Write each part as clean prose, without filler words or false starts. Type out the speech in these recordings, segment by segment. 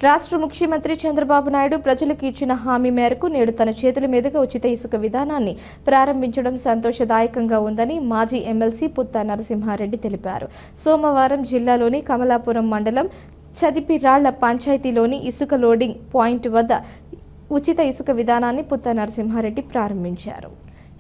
రాష్ట్ర ముఖ్యమంత్రి చంద్రబాబు నాయుడు ప్రజలకు ఇచ్చిన హామీ మేరకు నేడు తన చేతుల మీదుగా ఉచిత ఇసుక విధానాన్ని ప్రారంభించడం సంతోషదాయకంగా ఉందని మాజీ ఎమ్మెల్సీ పుత్తా నరసింహారెడ్డి తెలిపారు. సోమవారం జిల్లాలోని కమలాపురం మండలం చదిపిరాళ్ల పంచాయతీలోని ఇసుక లోడింగ్ పాయింట్ వద్ద ఉచిత ఇసుక విధానాన్ని పుత్తా నరసింహారెడ్డి ప్రారంభించారు.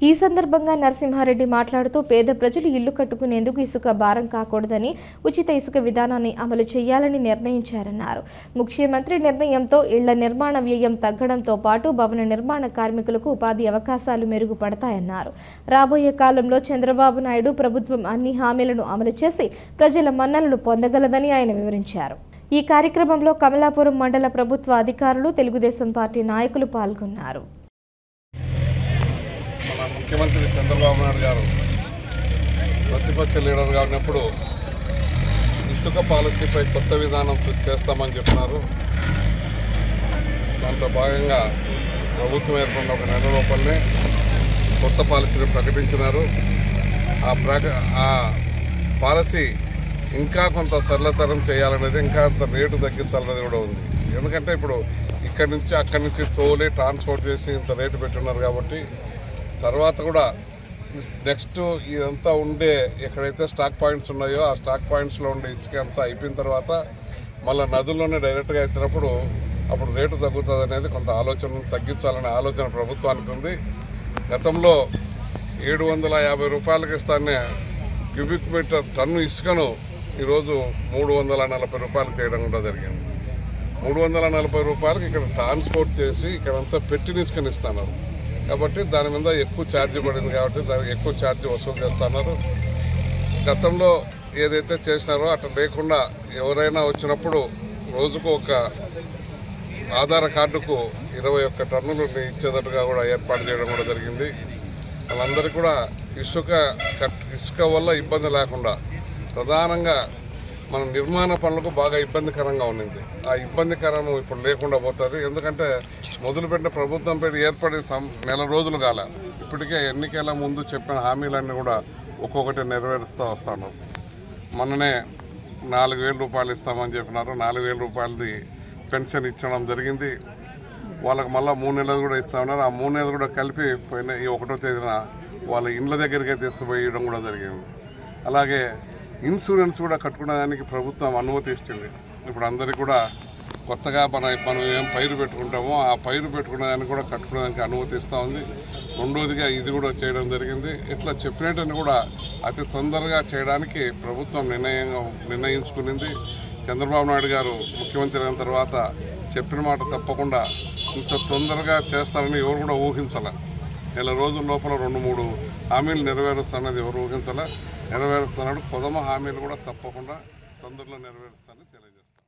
ఈ సందర్భంగా నరసింహారెడ్డి మాట్లాడుతూ పేద ప్రజలు ఇల్లు కట్టుకునేందుకు ఇసుక భారం కాకూడదని ఉచిత ఇసుక విధానాన్ని అమలు చేయాలని నిర్ణయించారన్నారు. ముఖ్యమంత్రి నిర్ణయంతో ఇళ్ల నిర్మాణ వ్యయం తగ్గడంతో పాటు భవన నిర్మాణ కార్మికులకు ఉపాధి అవకాశాలు మెరుగుపడతాయన్నారు. రాబోయే కాలంలో చంద్రబాబు నాయుడు ప్రభుత్వం అన్ని హామీలను అమలు చేసి ప్రజల మన్ననలు పొందగలదని ఆయన వివరించారు. ఈ కార్యక్రమంలో కమలాపురం మండల ప్రభుత్వ అధికారులు, తెలుగుదేశం పార్టీ నాయకులు పాల్గొన్నారు. ముఖ్యమంత్రి చంద్రబాబు నాయుడు గారు ప్రతిపక్ష లీడర్గా ఉన్నప్పుడు ఇసుక పాలసీపై కొత్త విధానం చేస్తామని చెప్పినారు. దాంట్లో భాగంగా ప్రభుత్వం ఏర్పడిన ఒక నెల లోపలనే కొత్త పాలసీని ప్రకటించినారు. ఆ పాలసీ ఇంకా కొంత సరళతరం చేయాలనేది, ఇంకా అంత రేటు తగ్గించాలనేది కూడా ఉంది. ఎందుకంటే ఇప్పుడు ఇక్కడి నుంచి అక్కడి నుంచి తోలి ట్రాన్స్పోర్ట్ చేసి ఇంత రేటు పెట్టున్నారు కాబట్టి తర్వాత కూడా నెక్స్ట్ ఇదంతా ఉండే ఎక్కడైతే స్టాక్ పాయింట్స్ ఉన్నాయో ఆ స్టాక్ పాయింట్స్లో ఉండే ఇసుక అంతా అయిపోయిన తర్వాత మళ్ళీ నదుల్లోనే డైరెక్ట్గా అయినప్పుడు అప్పుడు రేటు తగ్గుతుంది అనేది కొంత ఆలోచన తగ్గించాలనే ఆలోచన ప్రభుత్వానికి ఉంది. గతంలో 750 రూపాయలకి ఇస్తానే క్యూబిక్ మీటర్ టన్ను ఇసుకను ఈరోజు 340 రూపాయలు చేయడం కూడా జరిగింది. 340 రూపాయలకి ఇక్కడ ట్రాన్స్పోర్ట్ చేసి ఇక్కడంతా పెట్టిన ఇసుకని ఇస్తున్నారు కాబట్టి దాని మీద ఎక్కువ ఛార్జ్ పడింది కాబట్టి దానికి ఎక్కువ ఛార్జ్ వసూలు చేస్తున్నారు. గతంలో ఏదైతే చేసినారో అట్లా లేకుండా ఎవరైనా వచ్చినప్పుడు రోజుకు ఒక ఆధార్ కార్డుకు 21 టన్నులు ఇచ్చేటట్టుగా కూడా ఏర్పాటు చేయడం కూడా జరిగింది. వాళ్ళందరికీ కూడా ఇసుక వల్ల ఇబ్బంది లేకుండా ప్రధానంగా మన నిర్మాణ పనులకు బాగా ఇబ్బందికరంగా ఉన్నింది. ఆ ఇబ్బందికరం ఇప్పుడు లేకుండా పోతుంది. ఎందుకంటే మొదలుపెట్టిన ప్రభుత్వం పేరు ఏర్పడి నెల రోజులు కాల ఇప్పటికే ఎన్నికల ముందు చెప్పిన హామీలన్నీ కూడా ఒక్కొక్కటి నెరవేరుస్తూ వస్తున్నారు. మొన్ననే 4,000 రూపాయలు ఇస్తామని చెప్పినారు. 4,000 రూపాయలది పెన్షన్ ఇచ్చడం జరిగింది. వాళ్ళకి మళ్ళీ 3 నెలలు కూడా ఇస్తామన్నారు. ఆ 3 నెలలు కూడా కలిపి పోయిన ఈ 1వ తేదీన వాళ్ళ ఇండ్ల దగ్గరికే తీసుకుపోయడం కూడా జరిగింది. అలాగే ఇన్సూరెన్స్ కూడా కట్టుకునేదానికి ప్రభుత్వం అనుమతి ఇస్తుంది. ఇప్పుడు అందరికీ కూడా కొత్తగా మనం ఏం పైరు పెట్టుకుంటామో ఆ పైరు పెట్టుకునేదానికి కూడా కట్టుకునేదానికి అనుమతి ఇస్తూ ఉంది. రెండోదిగా ఇది కూడా చేయడం జరిగింది. ఇట్లా చెప్పినట్టు కూడా అతి తొందరగా చేయడానికి ప్రభుత్వం నిర్ణయించుకునింది. చంద్రబాబు నాయుడు గారు ముఖ్యమంత్రి అయిన తర్వాత చెప్పిన మాట తప్పకుండా ఇంత తొందరగా చేస్తారని ఎవరు కూడా ఊహించాల. నెల రోజుల లోపల 2-3 హామీలు నెరవేరుస్తానది ఎవరు ఊహించాల. నెరవేరుస్తున్నాడు. కొదమ హామీలు కూడా తప్పకుండా తొందరలో నెరవేరుస్తానని తెలియజేస్తాను.